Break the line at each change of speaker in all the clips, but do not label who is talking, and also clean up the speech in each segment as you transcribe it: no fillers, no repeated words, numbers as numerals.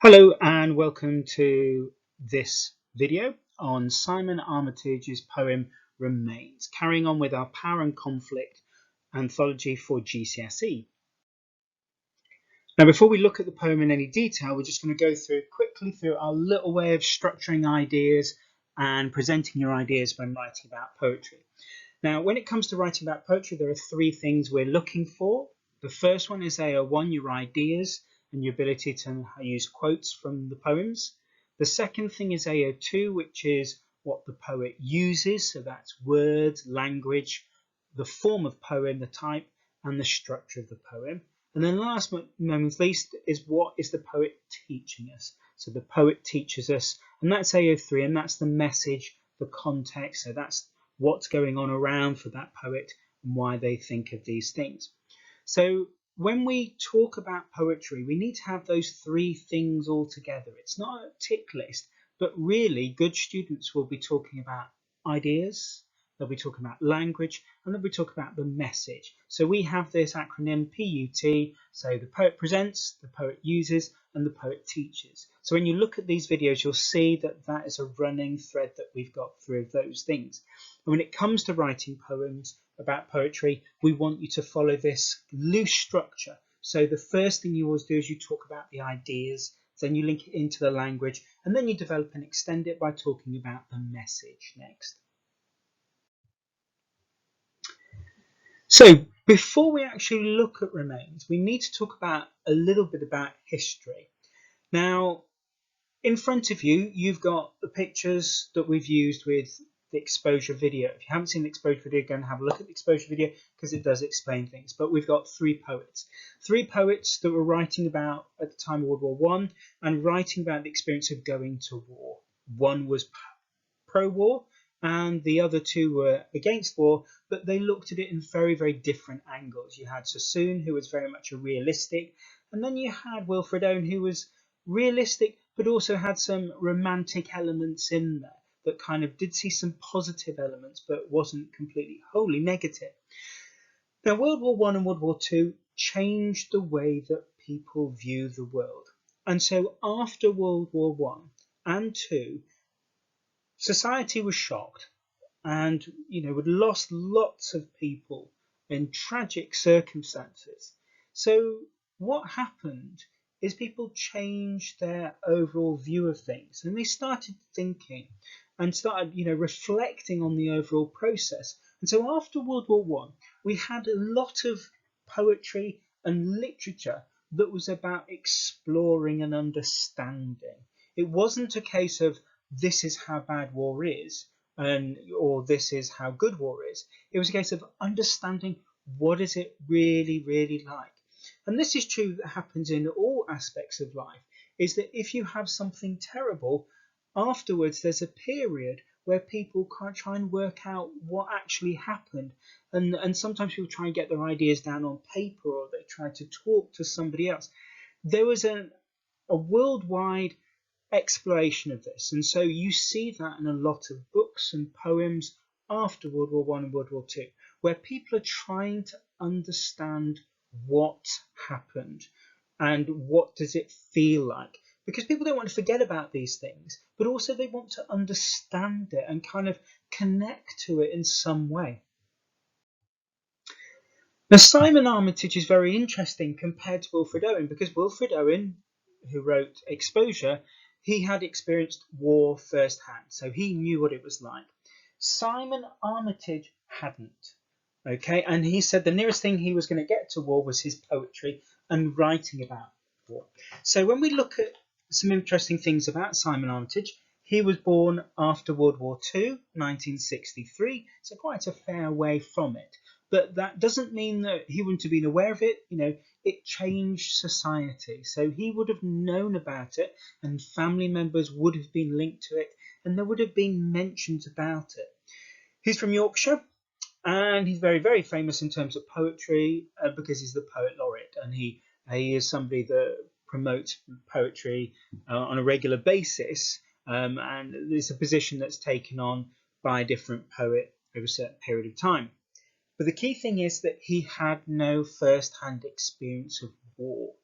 Hello and welcome to this video on Simon Armitage's poem Remains, carrying on with our Power and Conflict anthology for GCSE. Now, before we look at the poem in any detail, we're just going to go quickly through our little way of structuring ideas and presenting your ideas when writing about poetry. Now, when it comes to writing about poetry, there are three things we're looking for. The first one is AO1, your ideas and your ability to use quotes from the poems. The second thing is AO2, which is what the poet uses. So that's words, language, the form of poem, the type, and the structure of the poem. And then last but not least is what is the poet teaching us. So the poet teaches us, and that's AO3, and that's the message, the context. So that's what's going on around for that poet and why they think of these things. So when we talk about poetry, we need to have those three things all together. It's not a tick list, but really good students will be talking about ideas, they'll be talking about language, and they'll be talking about the message. So we have this acronym PUT, so the poet presents, the poet uses, and the poet teaches. So when you look at these videos, you'll see that that is a running thread that we've got through those things. And when it comes to writing poems about poetry, we want you to follow this loose structure. So the first thing you always do is you talk about the ideas, then you link it into the language, and then you develop and extend it by talking about the message next. So before we actually look at Remains, we need to talk about a little bit about history. Now, in front of you, you've got the pictures that we've used with the exposure video. If you haven't seen the exposure video, go and have a look at the exposure video because it does explain things. But we've got three poets that were writing about at the time of World War I and writing about the experience of going to war. One was pro-war and the other two were against war, but they looked at it in very, very different angles. You had Sassoon, who was very much a realistic, and then you had Wilfred Owen, who was realistic but also had some romantic elements in there that kind of did see some positive elements but wasn't completely wholly negative. Now, World War I and World War II changed the way that people view the world. And so after World War I and II, society was shocked and had lost lots of people in tragic circumstances. So what happened is people changed their overall view of things, and they started thinking and started reflecting on the overall process. And so after World War One, we had a lot of poetry and literature that was about exploring and understanding. It wasn't a case of this is how bad war is or this is how good war is. It was a case of understanding what is it really, really like. And this is true that happens in all aspects of life, is that if you have something terrible, afterwards there's a period where people can't try and work out what actually happened. And sometimes people try and get their ideas down on paper, or they try to talk to somebody else. There was a worldwide exploration of this, and so you see that in a lot of books and poems after World War I and World War II, where people are trying to understand what happened and what does it feel like, because people don't want to forget about these things, but also they want to understand it and kind of connect to it in some way. Now, Simon Armitage is very interesting compared to Wilfred Owen, because Wilfred Owen, who wrote Exposure, he had experienced war firsthand, so he knew what it was like. Simon Armitage hadn't. Okay, and he said the nearest thing he was going to get to war was his poetry and writing about war. So when we look at some interesting things about Simon Armitage, he was born after World War II, 1963, so quite a fair way from it. But that doesn't mean that he wouldn't have been aware of it. It changed society. So he would have known about it, and family members would have been linked to it, and there would have been mentions about it. He's from Yorkshire, and he's very, very famous in terms of poetry because he's the poet laureate, and he is somebody that promotes poetry on a regular basis, and it's a position that's taken on by a different poet over a certain period of time. But the key thing is that he had no first-hand experience of war.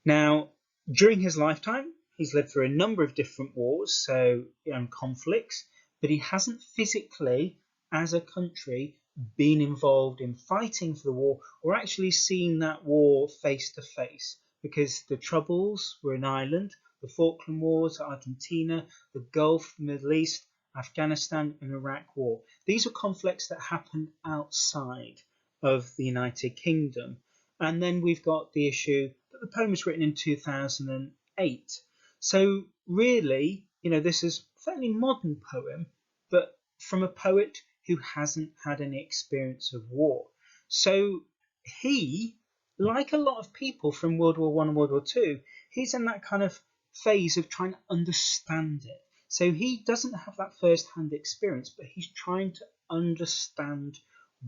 Now, During his lifetime, he's lived through a number of different wars, and conflicts, but he hasn't physically, as a country, been involved in fighting for the war or actually seen that war face to face, because the Troubles were in Ireland, the Falkland Wars, Argentina, the Gulf, the Middle East, Afghanistan and Iraq War. These were conflicts that happened outside of the United Kingdom. And then we've got the issue that the poem was written in 2008. So really, this is a fairly modern poem, but from a poet who hasn't had any experience of war. So he, like a lot of people from World War One and World War Two, he's in that kind of phase of trying to understand it. So he doesn't have that first-hand experience, but he's trying to understand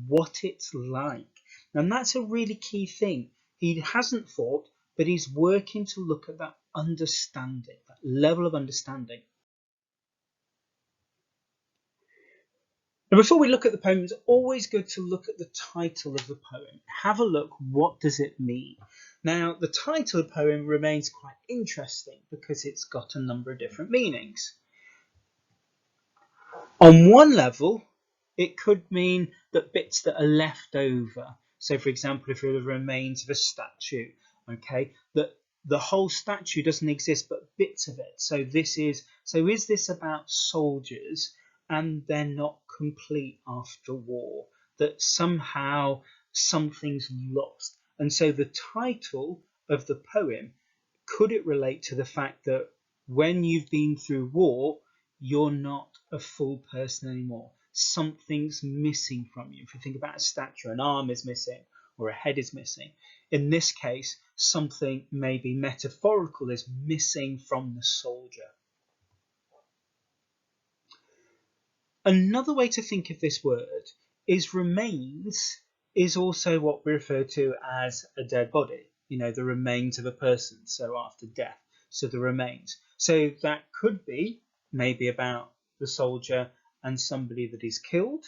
what it's like. And that's a really key thing. He hasn't fought, but he's working to look at that understanding, that level of understanding. Now, before we look at the poem, it's always good to look at the title of the poem. Have a look, what does it mean? Now, the title of the poem remains quite interesting because it's got a number of different meanings. On one level, it could mean that bits that are left over. So, for example, if there are the remains of a statue, okay, that the whole statue doesn't exist, but bits of it. So is this about soldiers and they're not complete after war? That somehow something's lost. And so the title of the poem, could it relate to the fact that when you've been through war, you're not a full person anymore? Something's missing from you. If you think about a statue, an arm is missing or a head is missing. In this case, something maybe metaphorical is missing from the soldier. Another way to think of this word is remains is also what we refer to as a dead body, the remains of a person, so after death, so the remains. So that could be maybe about the soldier and somebody that is killed,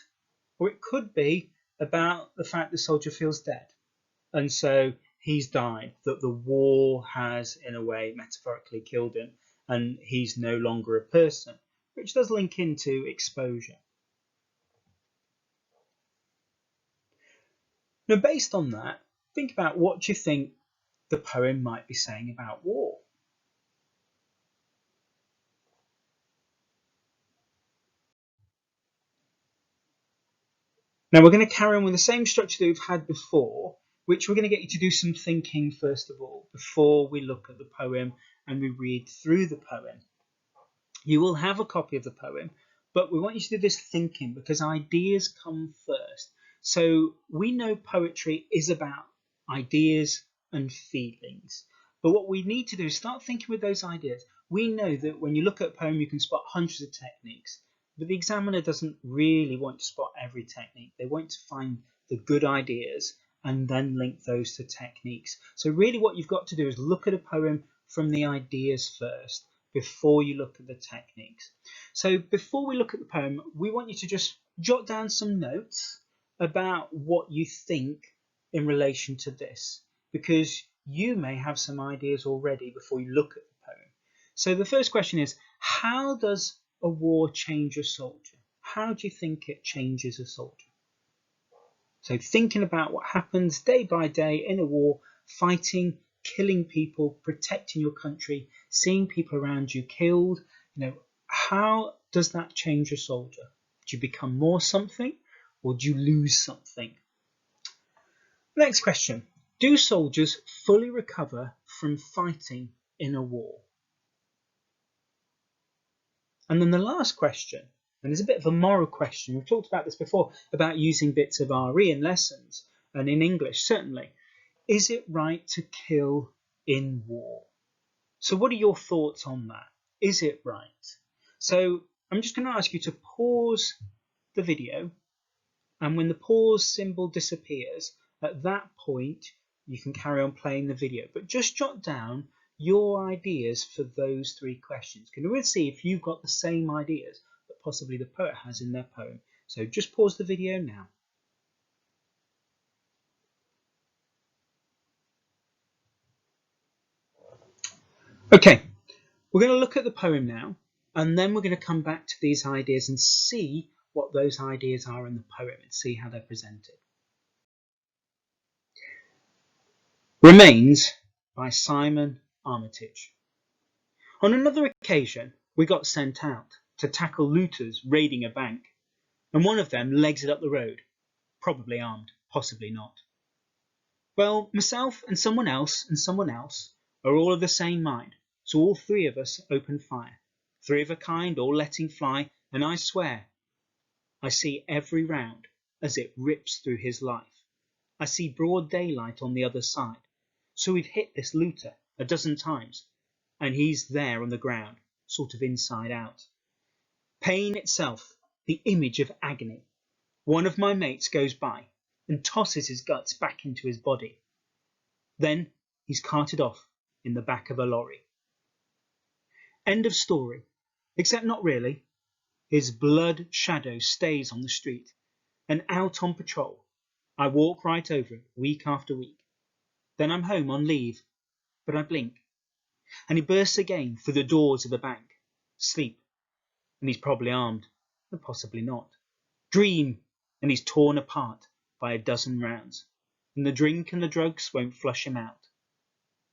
or it could be about the fact the soldier feels dead, and so he's died, that the war has in a way metaphorically killed him and he's no longer a person, which does link into exposure. Now, based on that, think about what you think the poem might be saying about war. Now, we're going to carry on with the same structure that we've had before, which we're going to get you to do some thinking first of all, before we look at the poem and we read through the poem. You will have a copy of the poem, but we want you to do this thinking because ideas come first. So we know poetry is about ideas and feelings, but what we need to do is start thinking with those ideas. We know that when you look at a poem, you can spot hundreds of techniques, but the examiner doesn't really want to spot every technique. They want to find the good ideas and then link those to techniques. So really what you've got to do is look at a poem from the ideas first before you look at the techniques. So before we look at the poem, we want you to just jot down some notes about what you think in relation to this, because you may have some ideas already before you look at the poem. So the first question is, how does a war change a soldier? How do you think it changes a soldier? So thinking about what happens day by day in a war, fighting, killing people, protecting your country, seeing people around you killed, how does that change a soldier? Do you become more something or do you lose something? Next question. Do soldiers fully recover from fighting in a war? And then the last question, and there's a bit of a moral question. We've talked about this before, about using bits of RE in lessons and in English, certainly. Is it right to kill in war? So what are your thoughts on that? Is it right? So I'm just going to ask you to pause the video, and when the pause symbol disappears, at that point you can carry on playing the video, but just jot down your ideas for those three questions. Can we see if you've got the same ideas that possibly the poet has in their poem? So just pause the video now. Okay, we're going to look at the poem now, and then we're going to come back to these ideas and see what those ideas are in the poem and see how they're presented. Remains by Simon Armitage. On another occasion, we got sent out to tackle looters raiding a bank, and one of them legs it up the road, probably armed, possibly not. Well, myself and someone else are all of the same mind, so all three of us opened fire. Three of a kind, all letting fly, and I swear I see every round as it rips through his life. I see broad daylight on the other side. So we've hit this looter a dozen times, and he's there on the ground, sort of inside out. Pain itself, the image of agony. One of my mates goes by and tosses his guts back into his body. Then he's carted off in the back of a lorry. End of story. Except not really. His blood shadow stays on the street, and out on patrol. I walk right over it week after week. Then I'm home on leave, but I blink, and he bursts again through the doors of the bank. Sleep, and he's probably armed, and possibly not. Dream, and he's torn apart by a dozen rounds, and the drink and the drugs won't flush him out.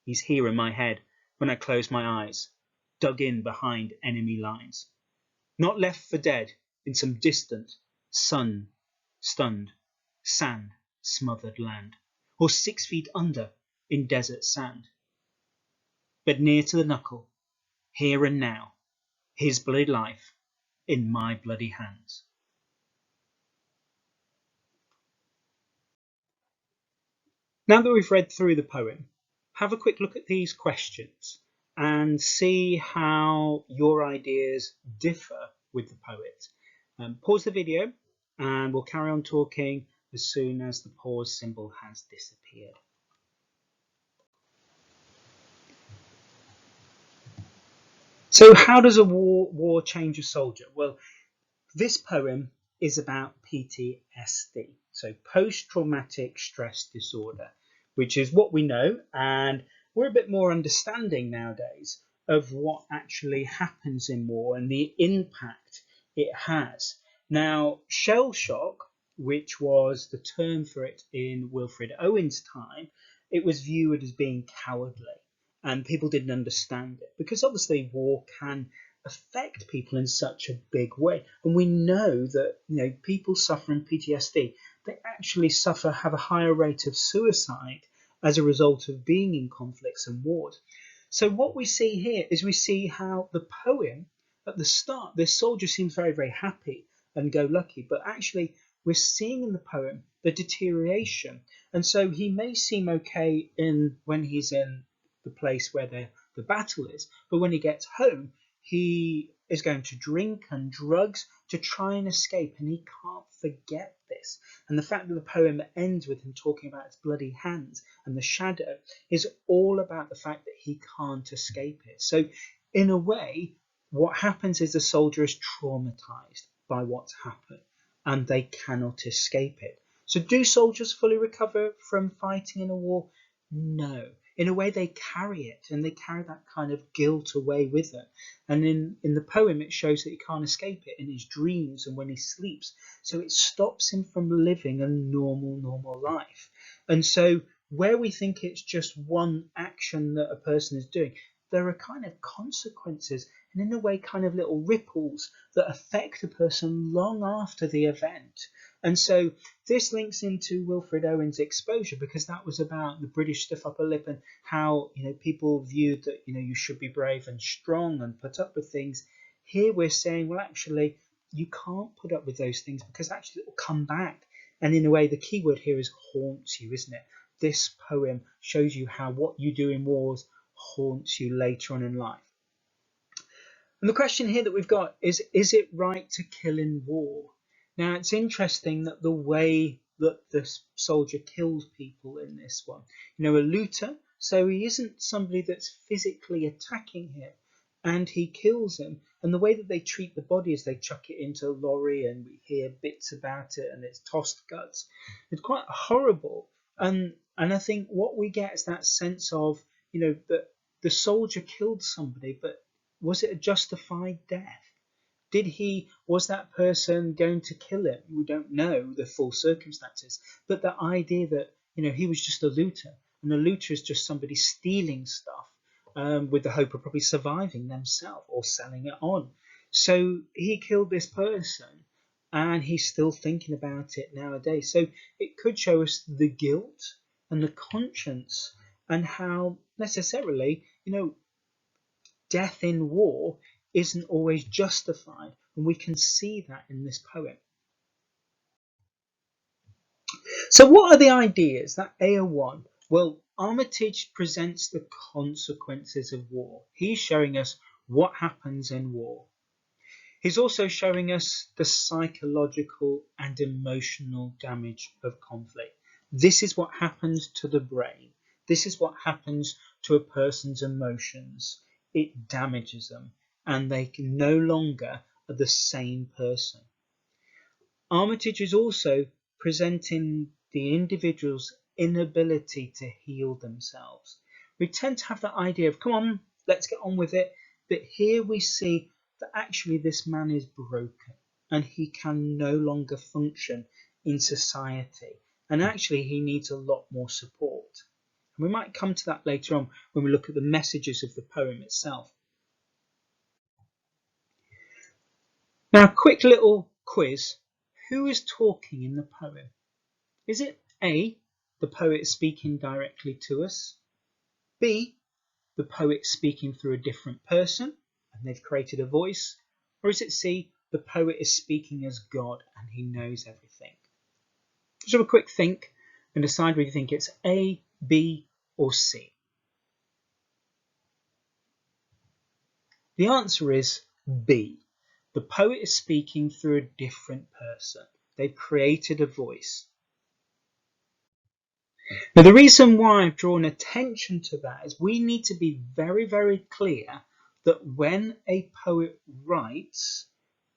He's here in my head when I close my eyes, dug in behind enemy lines. Not left for dead in some distant, sun-stunned, sand-smothered land, or 6 feet under in desert sand. But near to the knuckle, here and now, his bloody life in my bloody hands. Now that we've read through the poem, have a quick look at these questions and see how your ideas differ with the poet. Pause the video and we'll carry on talking as soon as the pause symbol has disappeared. So how does a war change a soldier? Well, this poem is about PTSD, so post-traumatic stress disorder, which is what we know, and we're a bit more understanding nowadays of what actually happens in war and the impact it has. Now, shell shock, which was the term for it in Wilfred Owen's time, it was viewed as being cowardly, and people didn't understand it because obviously war can affect people in such a big way, and we know that people suffering PTSD, they actually have a higher rate of suicide as a result of being in conflicts and wars. So what we see here is we see how the poem at the start, this soldier seems very, very happy and go lucky, but actually we're seeing in the poem the deterioration. And so he may seem okay when he's in the place where the battle is, but when he gets home, he is going to drink and drugs to try and escape, and he can't forget this. And the fact that the poem ends with him talking about his bloody hands and the shadow is all about the fact that he can't escape it. So in a way, what happens is the soldier is traumatized by what's happened and they cannot escape it. So do soldiers fully recover from fighting in a war? No. In a way, they carry it, and they carry that kind of guilt away with them. And in the poem, it shows that he can't escape it in his dreams and when he sleeps. So it stops him from living a normal life. And so where we think it's just one action that a person is doing, there are kind of consequences and in a way kind of little ripples that affect a person long after the event. And so this links into Wilfred Owen's Exposure, because that was about the British stiff upper lip and how people viewed that you should be brave and strong and put up with things. Here we're saying, well, actually you can't put up with those things because actually it will come back. And in a way, the key word here is haunts you, isn't it? This poem shows you how what you do in wars haunts you later on in life. And the question here that we've got is it right to kill in war? Now, it's interesting that the way that the soldier kills people in this one, a looter, so he isn't somebody that's physically attacking him, and he kills him. And the way that they treat the body is they chuck it into a lorry, and we hear bits about it, and it's tossed guts. It's quite horrible. And I think what we get is that sense of, that the soldier killed somebody, but was it a justified death? Was that person going to kill him? We don't know the full circumstances, but the idea that, he was just a looter, and a looter is just somebody stealing stuff with the hope of probably surviving themselves or selling it on. So he killed this person, and he's still thinking about it nowadays. So it could show us the guilt and the conscience, and how necessarily, death in war isn't always justified, and we can see that in this poem. So what are the ideas? That AO1. Well, Armitage presents the consequences of war. He's showing us what happens in war. He's also showing us the psychological and emotional damage of conflict. This is what happens to the brain. This is what happens to a person's emotions. It damages them, and they can no longer are the same person. Armitage is also presenting the individual's inability to heal themselves. We tend to have that idea of, come on, let's get on with it. But here we see that actually this man is broken, and he can no longer function in society. And actually he needs a lot more support. And we might come to that later on when we look at the messages of the poem itself. Now, a quick little quiz. Who is talking in the poem? Is it A, the poet speaking directly to us? B, the poet speaking through a different person and they've created a voice? Or is it C, the poet is speaking as God and he knows everything? Just have a quick think and decide whether you think it's A, B, or C. The answer is B. The poet is speaking through a different person. They've created a voice. Now, the reason why I've drawn attention to that is we need to be very, very clear that when a poet writes,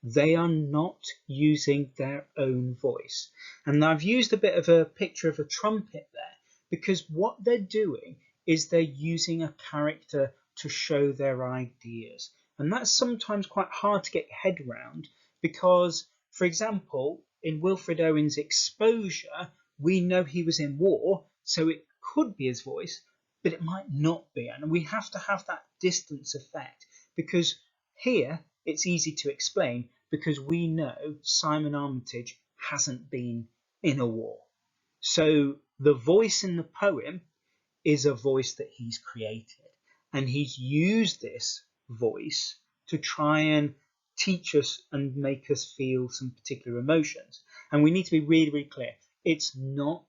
they are not using their own voice. And I've used a bit of a picture of a trumpet there, because what they're doing is they're using a character to show their ideas. And that's sometimes quite hard to get your head around, because, for example, in Wilfred Owen's Exposure, we know he was in war, so it could be his voice, but it might not be. And we have to have that distance effect, because here it's easy to explain, because we know Simon Armitage hasn't been in a war. So the voice in the poem is a voice that he's created, and he's used this voice to try and teach us and make us feel some particular emotions. And we need to be really, really clear. It's not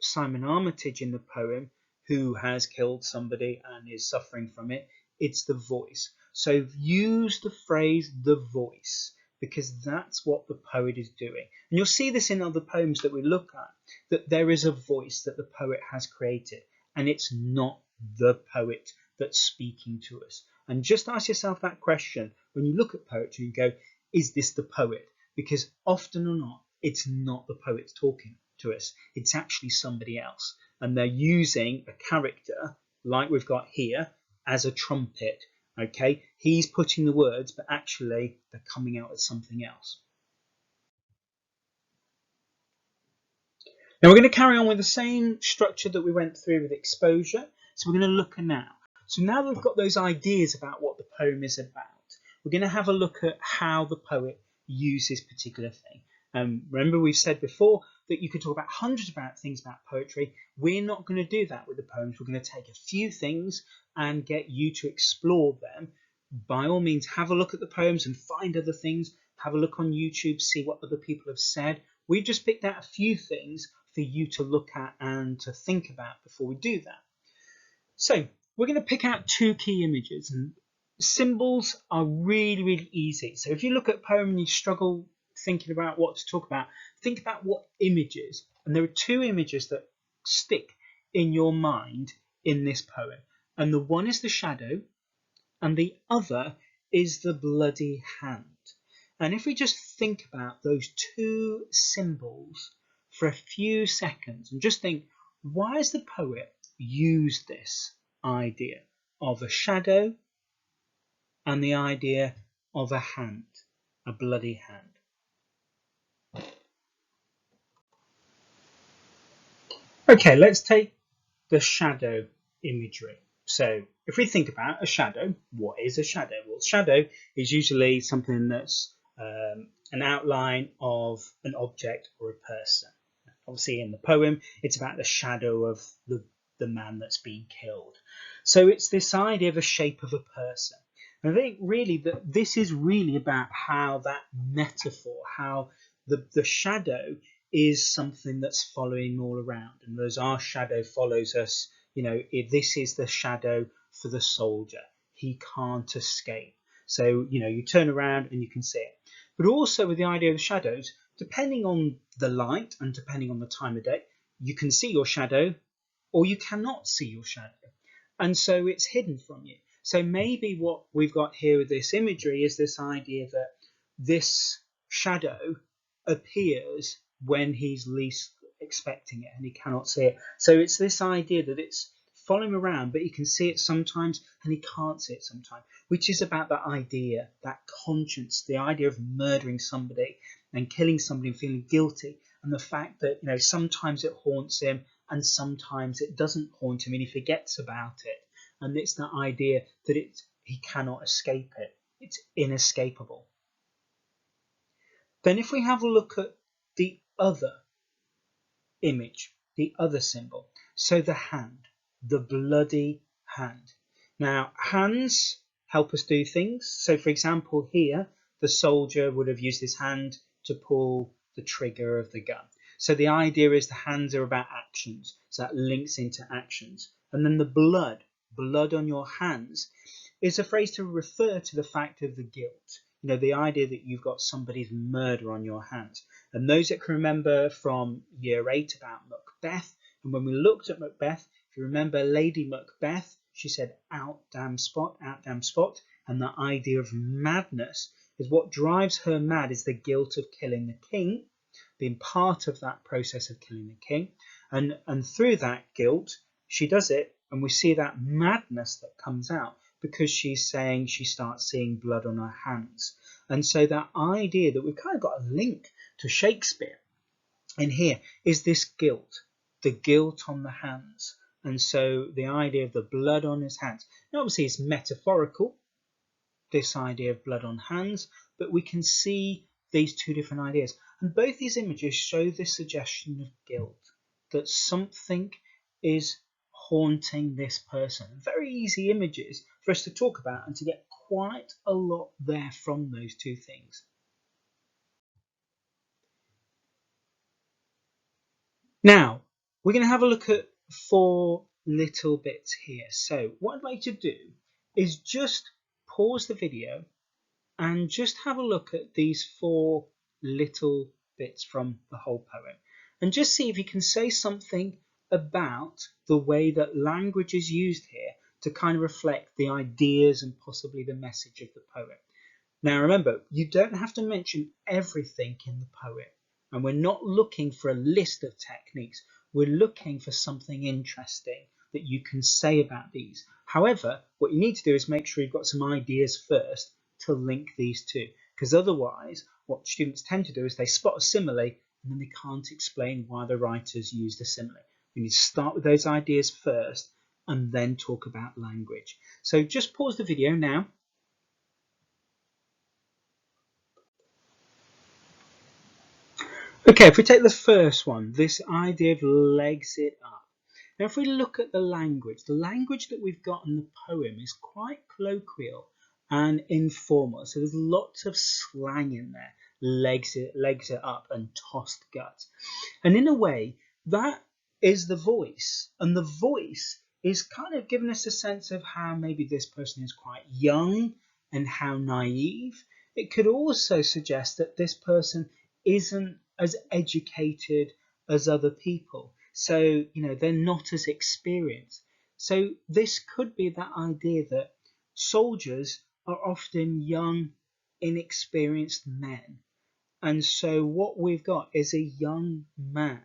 Simon Armitage in the poem who has killed somebody and is suffering from it. It's the voice. So use the phrase the voice, because that's what the poet is doing. And you'll see this in other poems that we look at, that there is a voice that the poet has created, and it's not the poet that's speaking to us. And just ask yourself that question when you look at poetry and go, is this the poet? Because often or not, it's not the poet talking to us. It's actually somebody else. And they're using a character, like we've got here, as a trumpet. Okay, he's putting the words, but actually they're coming out as something else. Now we're going to carry on with the same structure that we went through with Exposure. So we're going to look at now. So now that we've got those ideas about what the poem is about, we're going to have a look at how the poet uses particular thing. Remember, we've said before that you could talk about hundreds of things about poetry. We're not going to do that with the poems. We're going to take a few things and get you to explore them. By all means, have a look at the poems and find other things. Have a look on YouTube, see what other people have said. We've just picked out a few things for you to look at and to think about before we do that. So we're going to pick out two key images, and symbols are really, really easy. So if you look at a poem and you struggle thinking about what to talk about, think about what images. And there are two images that stick in your mind in this poem. And the one is the shadow, and the other is the bloody hand. And if we just think about those two symbols for a few seconds and just think, why has the poet used this idea? of a shadow and the idea of a hand, a bloody hand. Okay, let's take the shadow imagery. So if we think about a shadow, what is a shadow? Well, shadow is usually something that's an outline of an object or a person. Obviously in the poem, it's about the shadow of the man that's been killed. So it's this idea of a shape of a person. And I think really that this is really about how that metaphor, how the shadow is something that's following all around. And as our shadow follows us, if this is the shadow for the soldier, he can't escape. So, you turn around and you can see it. But also with the idea of the shadows, depending on the light and depending on the time of day, you can see your shadow or you cannot see your shadow. And so it's hidden from you. So maybe what we've got here with this imagery is this idea that this shadow appears when he's least expecting it and he cannot see it. So it's this idea that it's following around, but he can see it sometimes and he can't see it sometimes, which is about that idea, that conscience, the idea of murdering somebody and killing somebody and feeling guilty, and the fact that sometimes it haunts him and sometimes it doesn't haunt him and he forgets about it. And it's that idea that he cannot escape it. It's inescapable. Then if we have a look at the other image, the other symbol, so the hand, the bloody hand. Now, hands help us do things. So, for example, here, the soldier would have used his hand to pull the trigger of the gun. So the idea is the hands are about actions. So that links into actions. And then the blood on your hands, is a phrase to refer to the fact of the guilt. The idea that you've got somebody's murder on your hands. And those that can remember from year 8 about Macbeth, and when we looked at Macbeth, if you remember Lady Macbeth, she said, out damn spot, and the idea of madness is what drives her mad is the guilt of killing the king, being part of that process of killing the king, and through that guilt, she does it, and we see that madness that comes out, because she's saying she starts seeing blood on her hands. And so that idea that we've kind of got a link to Shakespeare in here is this guilt, the guilt on the hands. And so the idea of the blood on his hands. Now obviously it's metaphorical, this idea of blood on hands, but we can see these two different ideas. And both these images show this suggestion of guilt, that something is haunting this person. Very easy images for us to talk about and to get quite a lot there from those two things. Now, we're going to have a look at 4 little bits here. So what I'd like to do is just pause the video and just have a look at these 4 little bits from the whole poem and just see if you can say something about the way that language is used here to kind of reflect the ideas and possibly the message of the poem. Now remember, you don't have to mention everything in the poem, and we're not looking for a list of techniques. We're looking for something interesting that you can say about these. However, what you need to do is make sure you've got some ideas first to link these two, because otherwise what students tend to do is they spot a simile and then they can't explain why the writers used a simile. We need to start with those ideas first and then talk about language. So just pause the video now. Okay, if we take the first one, this idea of legs it up. Now if we look at the language that we've got in the poem is quite colloquial and informal. So there's lots of slang in there. Legs it up and tossed guts. And in a way, that is the voice. And the voice is kind of giving us a sense of how maybe this person is quite young and how naive. It could also suggest that this person isn't as educated as other people. So, they're not as experienced. So this could be that idea that soldiers are often young, inexperienced men. And so what we've got is a young man,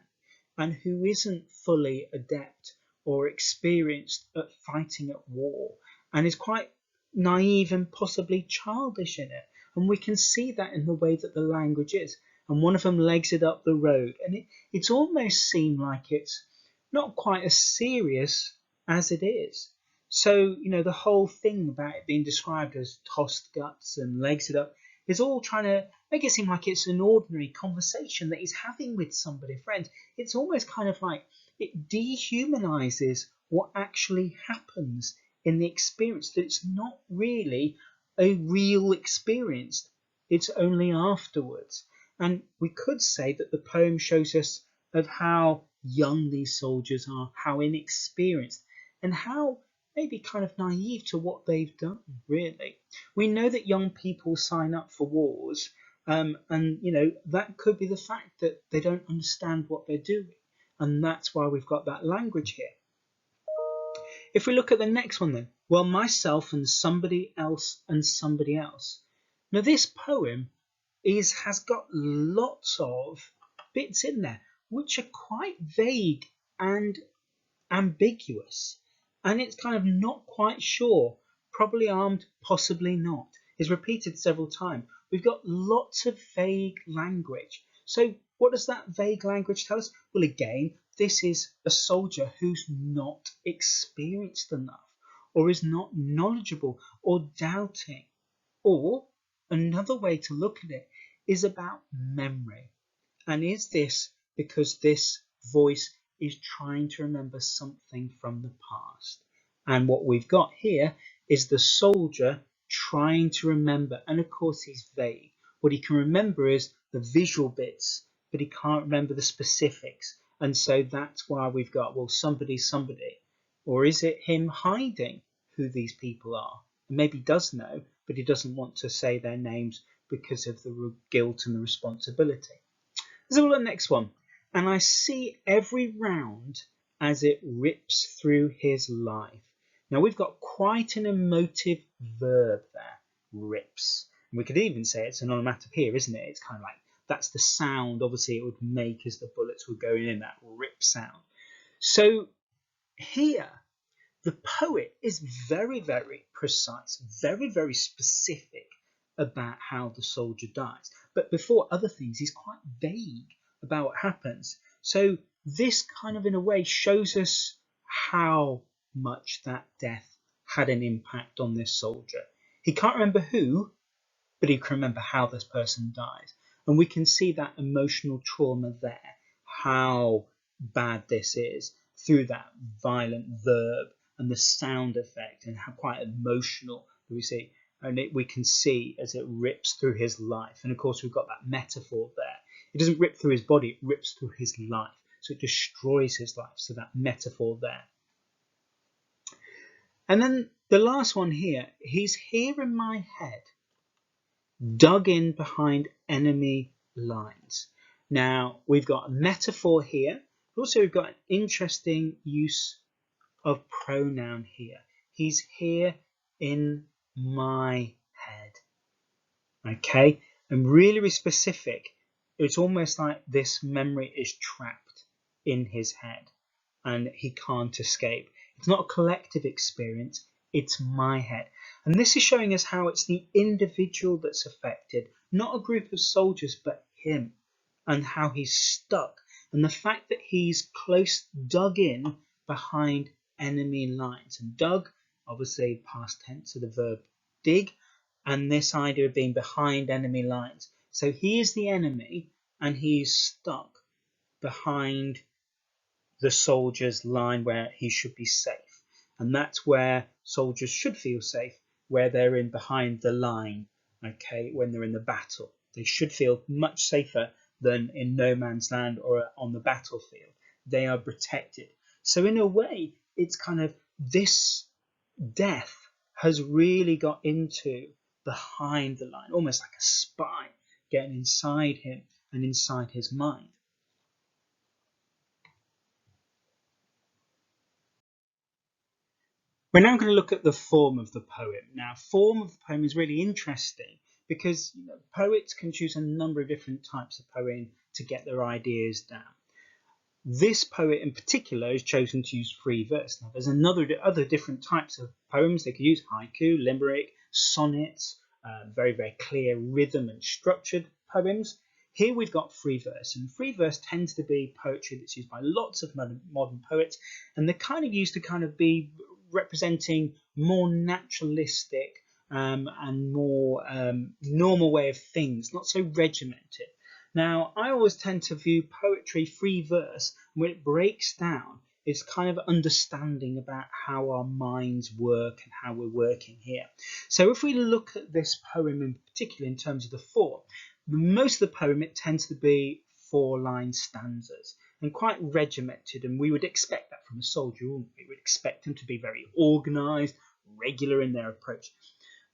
and who isn't fully adept or experienced at fighting at war. and is quite naive and possibly childish in it. And we can see that in the way that the language is. And one of them legs it up the road, and it's almost seemed like it's not quite as serious as it is. So, the whole thing about it being described as tossed guts and legs it up is all trying to make it seem like it's an ordinary conversation that he's having with somebody, friend. It's almost kind of like it dehumanizes what actually happens in the experience, that it's not really a real experience. It's only afterwards. And we could say that the poem shows us of how young these soldiers are, how inexperienced, and how maybe kind of naive to what they've done, really. We know that young people sign up for wars, and that could be the fact that they don't understand what they're doing. And that's why we've got that language here. If we look at the next one then, well, myself and somebody else and somebody else. Now this poem has got lots of bits in there which are quite vague and ambiguous, and it's kind of not quite sure. Probably armed, possibly not. It's repeated several times. We've got lots of vague language. So what does that vague language tell us? Well, again, this is a soldier who's not experienced enough, or is not knowledgeable, or doubting. Or another way to look at it is about memory. And is this because this voice is trying to remember something from the past? And what we've got here is the soldier trying to remember, and of course he's vague. What he can remember is the visual bits, but he can't remember the specifics. And so that's why we've got, well, somebody. Or is it him hiding who these people are? Maybe he does know, but he doesn't want to say their names because of the guilt and the responsibility. Let's have a look at the next one. And I see every round as it rips through his life. Now we've got quite an emotive verb there, rips. And we could even say it's an onomatopoeia, isn't it? It's kind of like, that's the sound, obviously, it would make as the bullets were going in, that rip sound. So here, the poet is very, very precise, very, very specific about how the soldier dies. But before other things, he's quite vague about what happens. So this kind of, in a way, shows us how much that death had an impact on this soldier. He can't remember who, but he can remember how this person dies. And we can see that emotional trauma there, how bad this is, through that violent verb and the sound effect, and how quite emotional we see. And we can see as it rips through his life. And of course, we've got that metaphor there. It doesn't rip through his body, it rips through his life. So it destroys his life. So that metaphor there. And then the last one here, he's here in my head, dug in behind enemy lines. Now, we've got a metaphor here. Also, we've got an interesting use of pronoun here. He's here in my head. Okay, and really, really specific. It's almost like this memory is trapped in his head and he can't escape. It's not a collective experience, it's my head. And this is showing us how it's the individual that's affected, not a group of soldiers, but him, and how he's stuck. And the fact that he's dug in behind enemy lines. And dug, obviously past tense of the verb dig, and this idea of being behind enemy lines. So he is the enemy and he's stuck behind the soldier's line where he should be safe. And that's where soldiers should feel safe, where they're in behind the line, okay, when they're in the battle. They should feel much safer than in no man's land or on the battlefield. They are protected. So in a way, it's kind of this death has really got into behind the line, almost like a spy getting inside him and inside his mind. We're now going to look at the form of the poem. Now, form of the poem is really interesting because poets can choose a number of different types of poem to get their ideas down. This poet in particular has chosen to use free verse. Now, there's other different types of poems they could use: haiku, limerick, sonnets, very, very clear rhythm and structured poems. Here we've got free verse, and free verse tends to be poetry that's used by lots of modern poets, and they're kind of used to kind of be representing more naturalistic and more normal way of things, not so regimented. Now, I always tend to view poetry, free verse, when it breaks down, it's kind of understanding about how our minds work and how we're working here. So if we look at this poem in particular in terms of the form, most of the poem, it tends to be 4-line stanzas and quite regimented, and we would expect that from a soldier, wouldn't we? We'd expect them to be very organised, regular in their approach.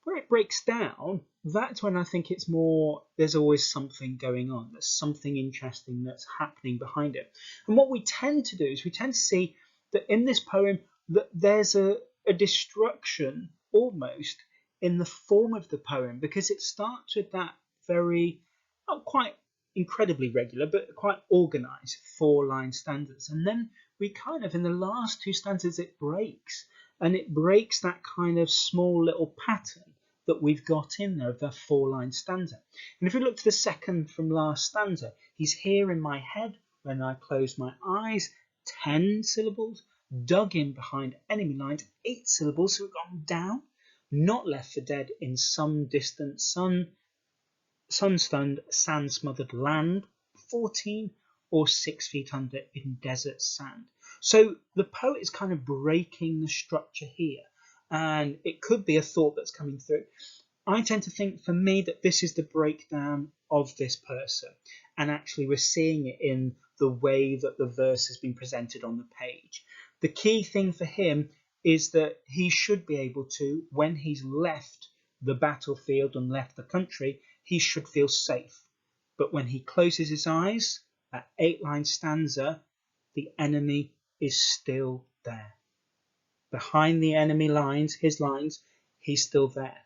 Where it breaks down, that's when I think it's more, there's always something going on. There's something interesting that's happening behind it. And what we tend to do is we tend to see that in this poem that there's a destruction almost in the form of the poem, because it starts with that very, not quite incredibly regular, but quite organised 4-line stanzas. And then we kind of, in the last 2 stanzas, it breaks. And it breaks that kind of small little pattern that we've got in there of the 4-line stanza. And if we look to the second from last stanza, he's here in my head when I close my eyes, 10 syllables, dug in behind enemy lines, 8 syllables, so we've gone down, not left for dead in some distant sun-stunned, sand-smothered land, 14, or 6 feet under in desert sand. So the poet is kind of breaking the structure here, and it could be a thought that's coming through. I tend to think, for me, that this is the breakdown of this person, and actually we're seeing it in the way that the verse has been presented on the page. The key thing for him is that he should be able to, when he's left the battlefield and left the country, he should feel safe. But when he closes his eyes, that 8-line stanza, the enemy is still there. Behind the enemy lines, his lines, he's still there.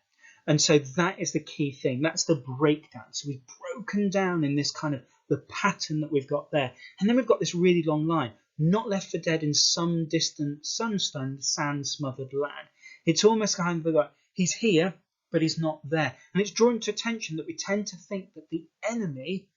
And so that is the key thing. That's the breakdown. So we've broken down in this kind of the pattern that we've got there. And then we've got this really long line, not left for dead in some distant sun-stunned, sand-smothered land. It's almost kind of like he's here, but he's not there. And it's drawing to attention that we tend to think that the enemy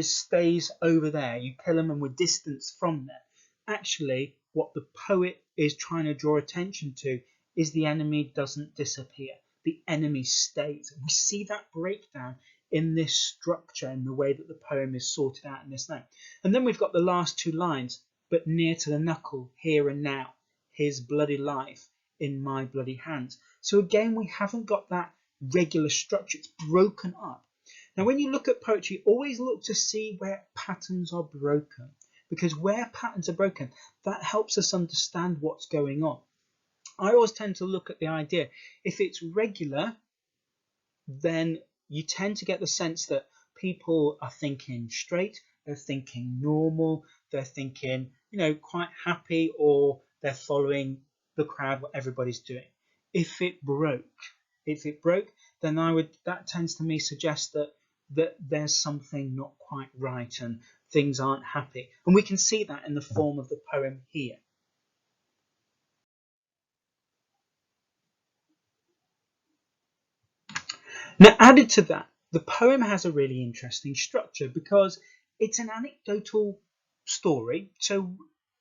stays over there. You kill him and we're distanced from there. Actually, what the poet is trying to draw attention to is the enemy doesn't disappear. The enemy stays. And we see that breakdown in this structure, in the way that the poem is sorted out in this note. And then we've got the last 2 lines, but near to the knuckle, here and now, his bloody life in my bloody hands. So again, we haven't got that regular structure. It's broken up. Now, when you look at poetry, always look to see where patterns are broken, because where patterns are broken, that helps us understand what's going on. I always tend to look at the idea, if it's regular, then you tend to get the sense that people are thinking straight, they're thinking normal, they're thinking, quite happy, or they're following the crowd, what everybody's doing. If it broke, then that tends to me suggest that there's something not quite right and things aren't happy. And we can see that in the form of the poem here. Now, added to that, the poem has a really interesting structure because it's an anecdotal story. So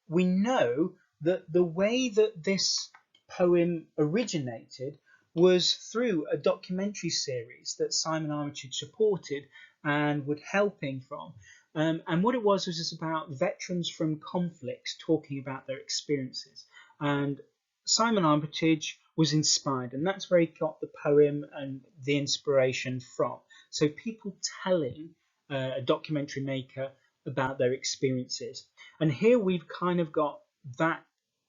we know that the way that this poem originated was through a documentary series that Simon Armitage supported and would help him from. And what it was just about veterans from conflicts talking about their experiences. And Simon Armitage was inspired, and that's where he got the poem and the inspiration from. So people telling a documentary maker about their experiences. And here we've kind of got that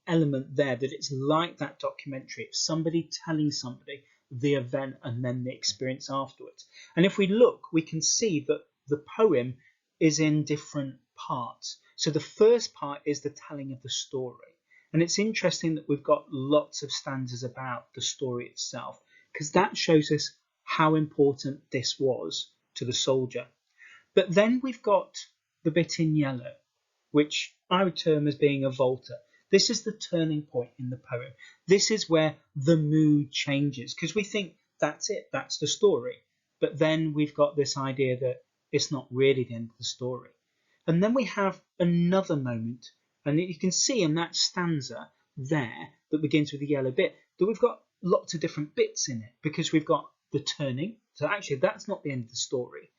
element there, that it's like that documentary. It's somebody telling somebody the event and then the experience afterwards. And if we look, we can see that the poem is in different parts. So the first part is the telling of the story. And it's interesting that we've got lots of stanzas about the story itself, because that shows us how important this was to the soldier. But then we've got the bit in yellow, which I would term as being a volta. This is the turning point in the poem. This is where the mood changes, because we think that's it, that's the story. But then we've got this idea that it's not really the end of the story. And then we have another moment, and you can see in that stanza there that begins with the yellow bit that we've got lots of different bits in it, because we've got the turning. So actually that's not the end of the story.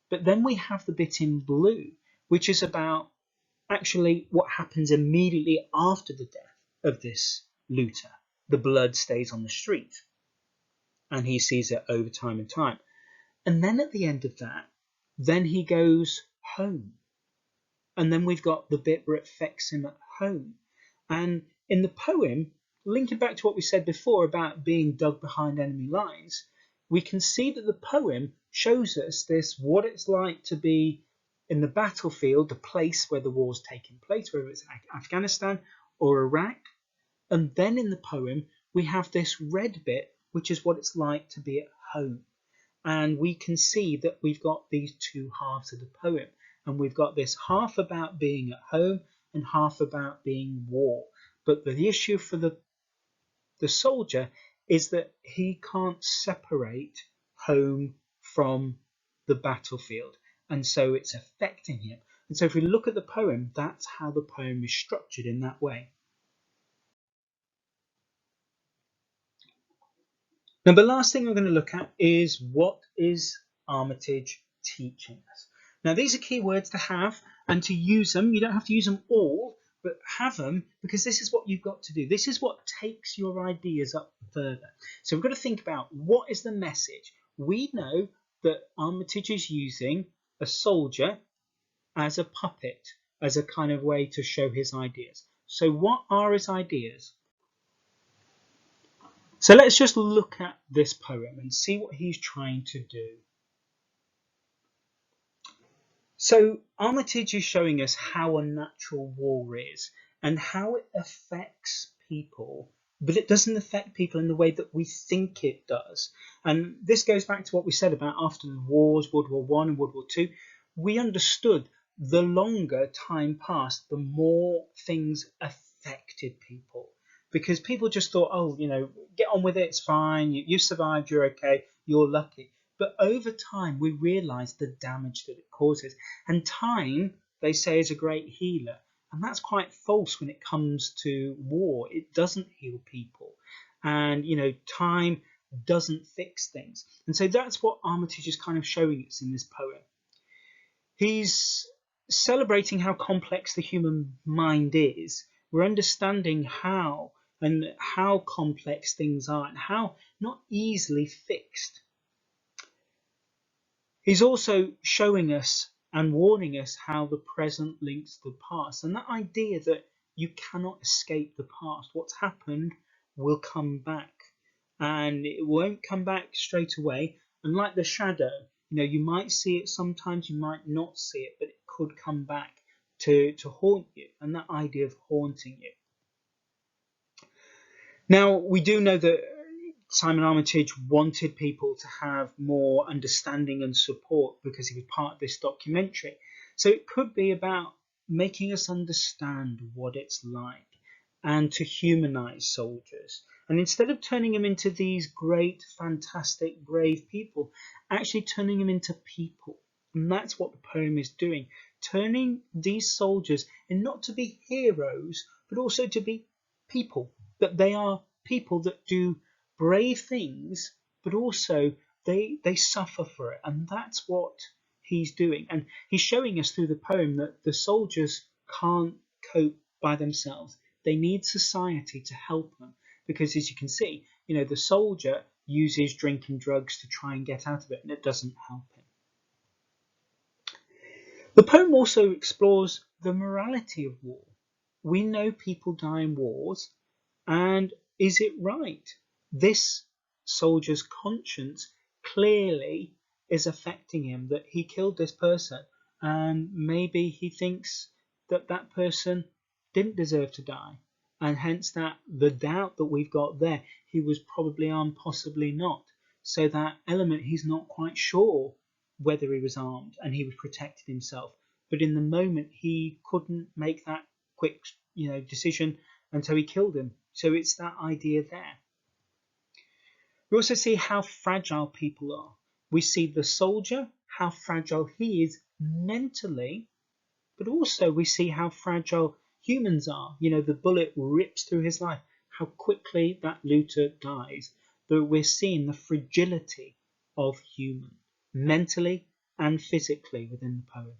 But then we have the bit in blue, which is about actually what happens immediately after the death of this looter. The blood stays on the street, and he sees it over time and time. And then at the end of that, then he goes home. And then we've got the bit where it affects him at home. And in the poem, linking back to what we said before about being dug behind enemy lines, we can see that the poem shows us this, what it's like to be in the battlefield, the place where the war's taking place, whether it's Afghanistan or Iraq. And then in the poem, we have this red bit, which is what it's like to be at home. And we can see that we've got these two halves of the poem. And we've got this half about being at home and half about being war. But the issue for the soldier is that he can't separate home from the battlefield. And so it's affecting him. And so if we look at the poem, that's how the poem is structured in that way. Now, the last thing we're going to look at is what is Armitage teaching us. Now, these are key words to have and to use them. You don't have to use them all, but have them, because this is what you've got to do. This is what takes your ideas up further. So we've got to think about what is the message. We know that Armitage is using a soldier as a puppet, as a kind of way to show his ideas. So what are his ideas? So let's just look at this poem and see what he's trying to do. So Armitage is showing us how a natural war is and how it affects people, but it doesn't affect people in the way that we think it does. And this goes back to what we said about after the wars, World War I and World War II. We understood the longer time passed, the more things affected people. Because people just thought, oh, get on with it, it's fine, you survived, you're okay, you're lucky. But over time, we realised the damage that it causes. And time, they say, is a great healer. And that's quite false when it comes to war. It doesn't heal people. And, time doesn't fix things. And so that's what Armitage is kind of showing us in this poem. He's celebrating how complex the human mind is. We're understanding how complex things are and how not easily fixed. He's also showing us and warning us how the present links the past, and that idea that you cannot escape the past. What's happened will come back, and it won't come back straight away. And like the shadow, you might see it sometimes, you might not see it, but it could come back to haunt you, and that idea of haunting you. Now, we do know that Simon Armitage wanted people to have more understanding and support because he was part of this documentary. So it could be about making us understand what it's like and to humanize soldiers. And instead of turning them into these great, fantastic, brave people, actually turning them into people. And that's what the poem is doing, turning these soldiers in not to be heroes, but also to be people, that they are people that do brave things, but also they suffer for it. And that's what he's doing. And he's showing us through the poem that the soldiers can't cope by themselves. They need society to help them, because as you can see, the soldier uses drink and drugs to try and get out of it, and it doesn't help him. The poem also explores the morality of war. We know people die in wars, and is it right? This soldier's conscience clearly is affecting him, that he killed this person, and maybe he thinks that that person didn't deserve to die, and hence that the doubt that we've got there, he was probably armed, possibly not. So that element, he's not quite sure whether he was armed and he was protecting himself, but in the moment he couldn't make that quick, decision, and so he killed him. So it's that idea there. We also see how fragile people are. We see the soldier, how fragile he is mentally, but also we see how fragile humans are. The bullet rips through his life, how quickly that looter dies. But we're seeing the fragility of human, mentally and physically, within the poem.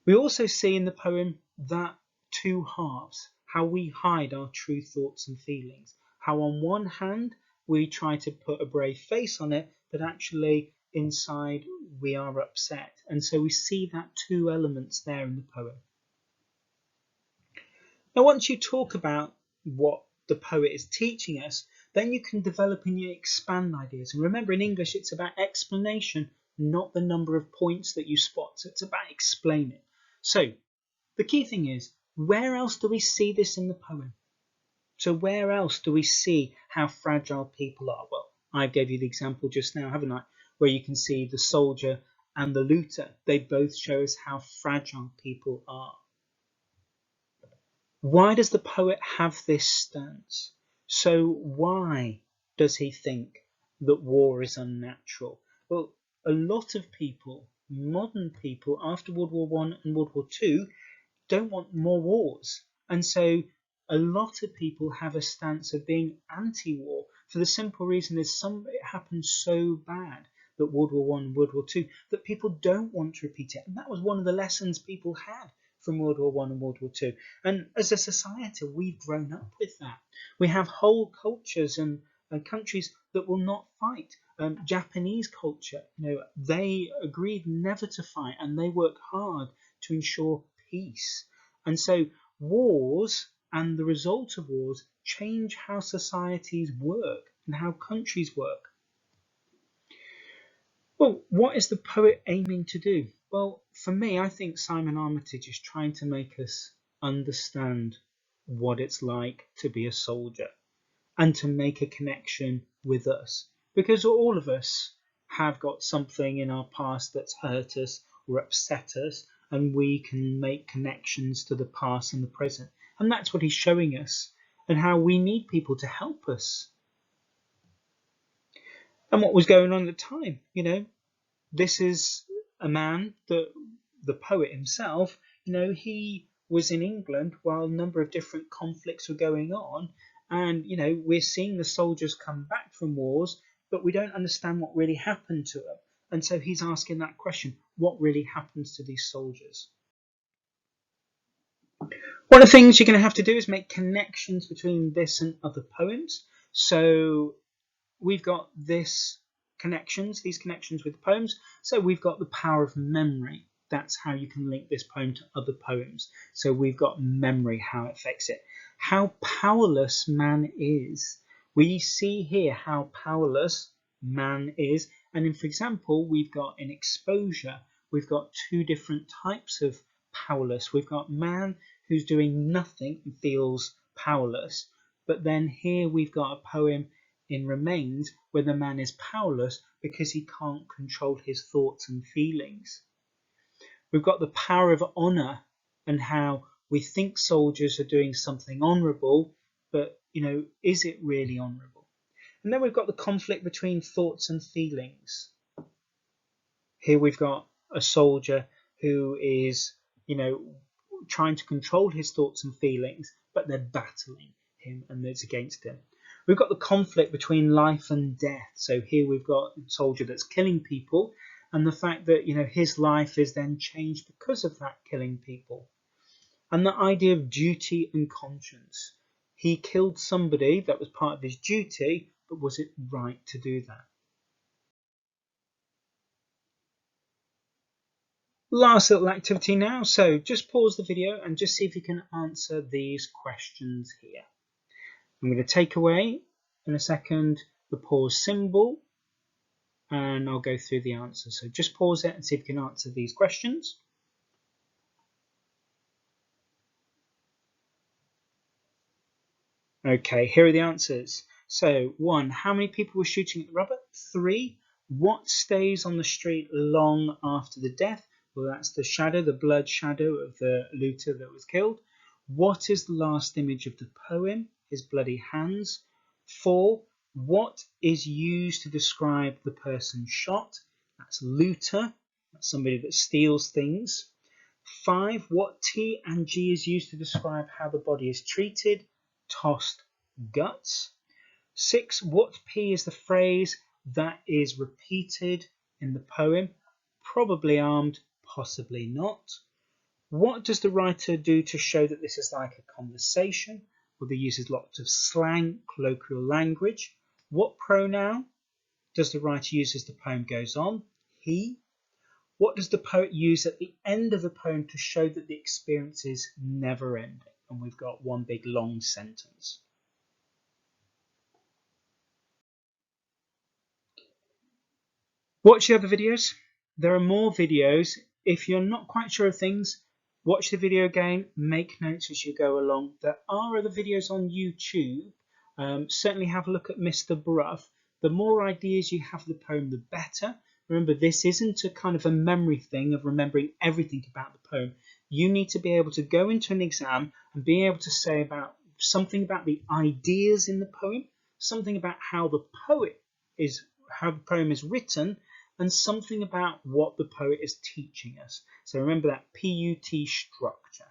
We also see in the poem that two halves, how we hide our true thoughts and feelings, how on one hand we try to put a brave face on it, but actually inside we are upset. And so we see that two elements there in the poem. Now, once you talk about what the poet is teaching us, then you can develop and you expand ideas. And remember, in English, it's about explanation, not the number of points that you spot. So it's about explaining. So the key thing is, where else do we see this in the poem? So where else do we see how fragile people are? Well, I gave you the example just now, haven't I? Where you can see the soldier and the looter. They both show us how fragile people are. Why does the poet have this stance? So why does he think that war is unnatural? Well, a lot of people, modern people, after World War I and World War II, don't want more wars. And so a lot of people have a stance of being anti-war for the simple reason is it happened so bad, that World War I and World War II, that people don't want to repeat it. And that was one of the lessons people had from World War I and World War II. And as a society, we've grown up with that. We have whole cultures and countries that will not fight. Japanese culture, they agreed never to fight, and they work hard to ensure peace. And so wars and the result of wars change how societies work and how countries work. Well, what is the poet aiming to do? Well, for me, I think Simon Armitage is trying to make us understand what it's like to be a soldier and to make a connection with us. Because all of us have got something in our past that's hurt us or upset us, and we can make connections to the past and the present. And that's what he's showing us, and how we need people to help us. And what was going on at the time, this is a man that the poet himself, he was in England while a number of different conflicts were going on. And, we're seeing the soldiers come back from wars, but we don't understand what really happened to them. And so he's asking that question, what really happens to these soldiers? One of the things you're going to have to do is make connections between this and other poems. So we've got these connections with the poems. So we've got the power of memory. That's how you can link this poem to other poems. So we've got memory, how it affects it. How powerless man is. We see here how powerless man is. And for example, we've got in exposure, we've got two different types of powerless. We've got man who's doing nothing and feels powerless. But then here we've got a poem in Remains where the man is powerless because he can't control his thoughts and feelings. We've got the power of honour and how we think soldiers are doing something honourable, but is it really honourable? And then we've got the conflict between thoughts and feelings. Here we've got a soldier who is trying to control his thoughts and feelings, but they're battling him and it's against him. We've got the conflict between life and death. So here we've got a soldier that's killing people, and the fact that his life is then changed because of that killing people. And the idea of duty and conscience. He killed somebody, that was part of his duty, but was it right to do that? Last little activity now. So just pause the video and just see if you can answer these questions here. I'm going to take away in a second the pause symbol, and I'll go through the answers. So just pause it and see if you can answer these questions. Okay, here are the answers. So 1, how many people were shooting at the rubber? 3, what stays on the street long after the death? Well, that's the shadow, the blood shadow of the looter that was killed. What is the last image of the poem? His bloody hands. 4. What is used to describe the person shot? That's looter. That's somebody that steals things. 5. What T and G is used to describe how the body is treated? Tossed guts. 6. What P is the phrase that is repeated in the poem? Probably armed, possibly not. What does the writer do to show that this is like a conversation? Well, they uses lots of slang, colloquial language. What pronoun does the writer use as the poem goes on? He. What does the poet use at the end of the poem to show that the experience is never ending? And we've got one big long sentence. Watch the other videos. There are more videos. If you're not quite sure of things, watch the video again, make notes as you go along. There are other videos on YouTube. Certainly have a look at Mr. Bruff. The more ideas you have of the poem, the better. Remember, this isn't a kind of a memory thing of remembering everything about the poem. You need to be able to go into an exam and be able to say about something about the ideas in the poem, something about how the poem is written, and something about what the poet is teaching us. So remember that PUT structure.